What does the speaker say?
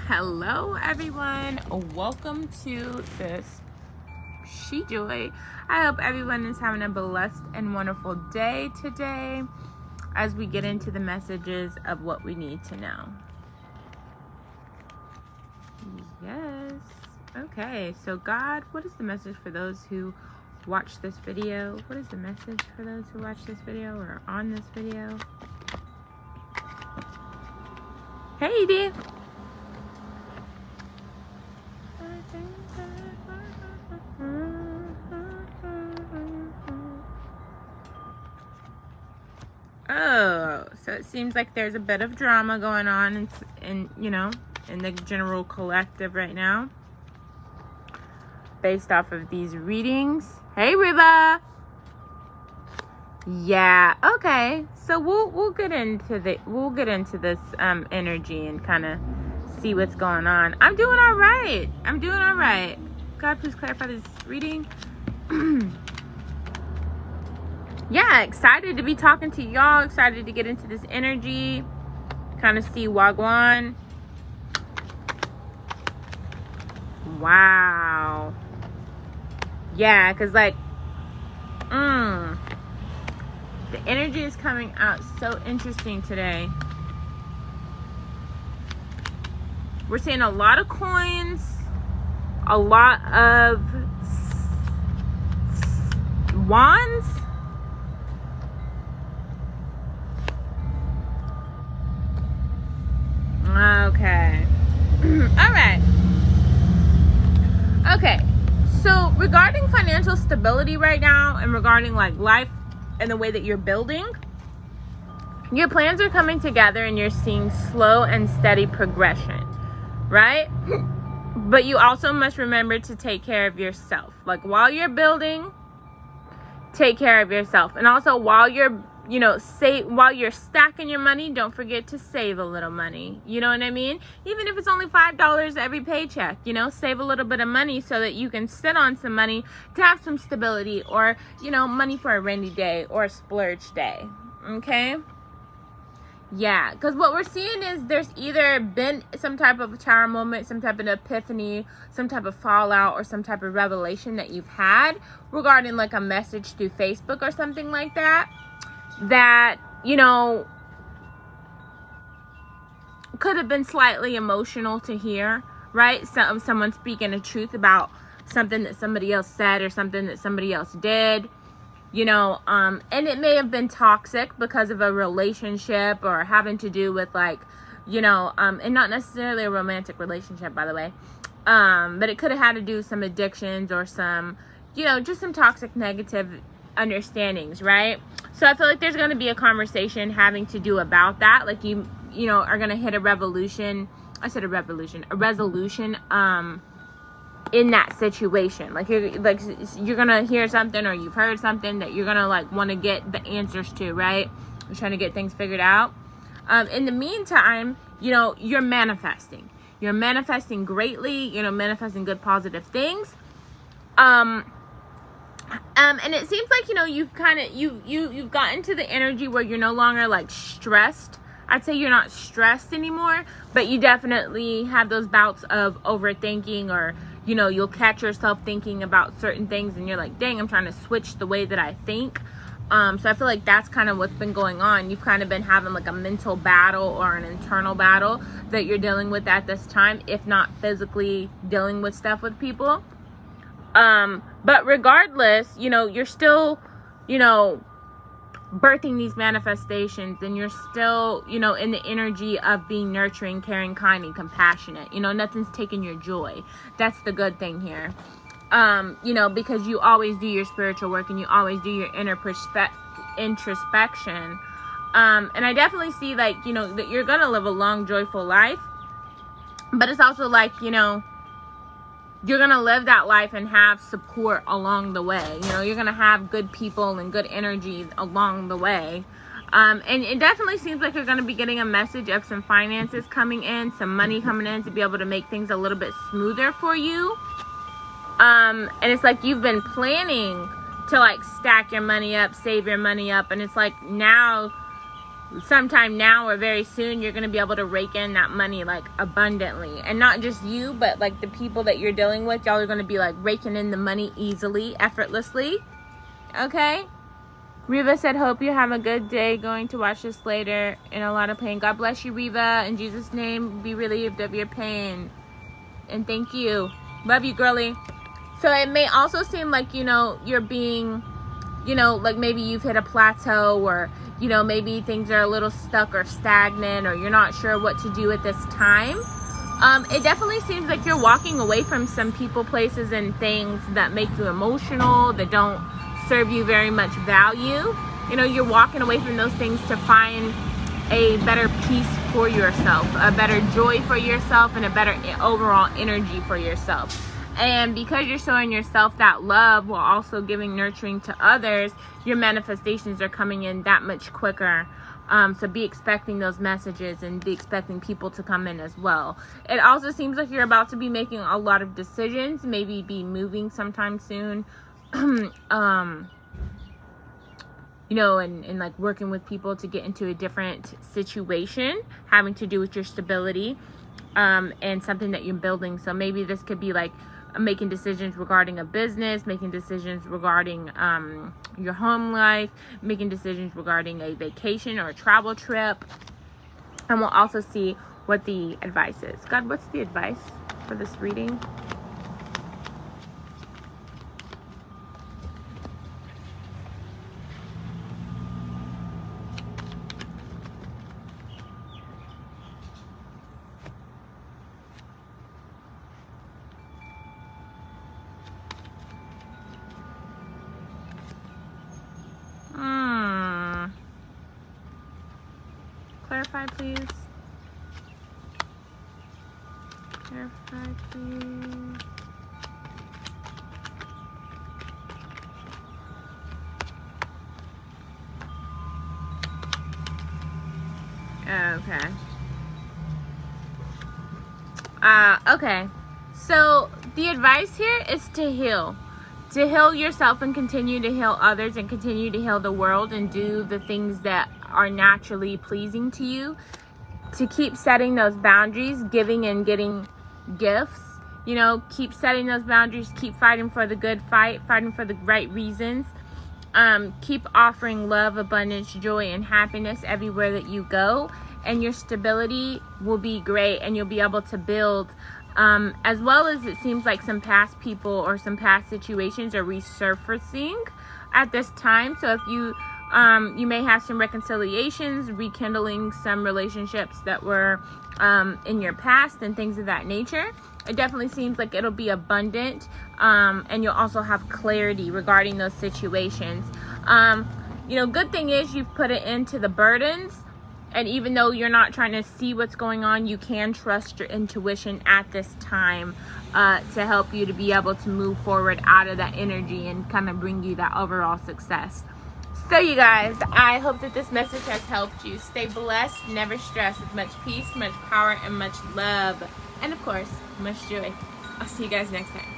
Hello everyone, welcome to this She Joy. I hope everyone is having a blessed and wonderful day today as we get into the messages of what we need to know. Yes. Okay, so God, what is the message for those who watch this video? What is the message for those who watch this video or on this video? Hey Edie. Oh, so it seems like there's a bit of drama going on in the general collective right now based off of these readings. Hey Riva. Yeah, okay. So we'll get into this energy and kind of see what's going on. I'm doing all right. God, please clarify this reading. Yeah, excited to be talking to y'all. Excited to get into this energy. Kind of see Wagwan. Wow. Yeah, because the energy is coming out so interesting today. We're seeing a lot of coins. A lot of wands. Okay. All right. Okay. So regarding financial stability right now and regarding life and the way that you're building, your plans are coming together and you're seeing slow and steady progression, right? But you also must remember to take care of yourself. While you're building, take care of yourself. And also while you're while you're stacking your money, don't forget to save a little money. You know what I mean? Even if it's only $5 every paycheck, save a little bit of money so that you can sit on some money to have some stability or, money for a rainy day or a splurge day. Okay? Yeah, because what we're seeing is there's either been some type of tower moment, some type of epiphany, some type of fallout, or some type of revelation that you've had regarding a message through Facebook or something like that. That, could have been slightly emotional to hear, right? Someone speaking the truth about something that somebody else said or something that somebody else did, and it may have been toxic because of a relationship or having to do with and not necessarily a romantic relationship, by the way, but it could have had to do with some addictions or some, just some toxic negative understandings, right? So I feel like there's going to be a conversation having to do about that. You are going to hit a resolution in that situation. You're going to hear something or you've heard something that you're going to want to get the answers to, right? You're trying to get things figured out. In the meantime, you're manifesting. You're manifesting greatly, manifesting good positive things. And it seems like, you've gotten to the energy where you're no longer stressed. I'd say you're not stressed anymore, but you definitely have those bouts of overthinking or, you'll catch yourself thinking about certain things and you're like, dang, I'm trying to switch the way that I think. So I feel like that's kind of what's been going on. You've kind of been having a mental battle or an internal battle that you're dealing with at this time, if not physically dealing with stuff with people. But regardless, you're still, birthing these manifestations and you're still, in the energy of being nurturing, caring, kind, and compassionate. Nothing's taking your joy. That's the good thing here. Because you always do your spiritual work and you always do your introspection. And I definitely see that you're going to live a long, joyful life, but it's also you're going to live that life and have support along the way. You're going to have good people and good energy along the way. And it definitely seems like you're going to be getting a message of some finances coming in, some money coming in to be able to make things a little bit smoother for you. And it's you've been planning to stack your money up, save your money up. And it's now sometime now or very soon, you're going to be able to rake in that money like abundantly. And not just you, but like the people that you're dealing with, y'all are going to be like raking in the money easily, effortlessly. Okay? Reva said, hope you have a good day. Going to watch this later in a lot of pain. God bless you, Reva. In Jesus' name, be relieved of your pain. And thank you. Love you, girly. So it may also seem like, you know, you're being, you know, like maybe you've hit a plateau, or, you know, maybe things are a little stuck or stagnant, or you're not sure what to do at this time. It definitely seems like you're walking away from some people, places, and things that make you emotional, that don't serve you very much value. You know, you're walking away from those things to find a better peace for yourself, a better joy for yourself, and a better overall energy for yourself. And because you're showing yourself that love while also giving nurturing to others, your manifestations are coming in that much quicker. So be expecting those messages, and be expecting people to come in as well. It also seems like you're about to be making a lot of decisions, maybe be moving sometime soon. You know, and like working with people to get into a different situation having to do with your stability, and something that you're building. So maybe this could be like making decisions regarding a business, making decisions regarding your home life, making decisions regarding a vacation or a travel trip. And we'll also see what the advice is. God, what's the advice for this reading? Clarify, please. Clarify, please. Okay. Okay. So the advice here is to heal. To heal yourself and continue to heal others, and continue to heal the world, and do the things that are naturally pleasing to you. To keep setting those boundaries, giving and getting gifts. You know, keep setting those boundaries, keep fighting for the good fight, fighting for the right reasons. Keep offering love, abundance, joy, and happiness everywhere that you go. And your stability will be great, and you'll be able to build, as well as it seems like some past people or some past situations are resurfacing at this time. So if you may have some reconciliations, rekindling some relationships that were in your past, and things of that nature. It definitely seems like it'll be abundant, and you'll also have clarity regarding those situations. You know, good thing is you've put it into the burdens, and even though you're not trying to see what's going on, you can trust your intuition at this time to help you to be able to move forward out of that energy and kind of bring you that overall success. So you guys, I hope that this message has helped you. Stay blessed, never stress, with much peace, much power, and much love. And of course, much joy. I'll see you guys next time.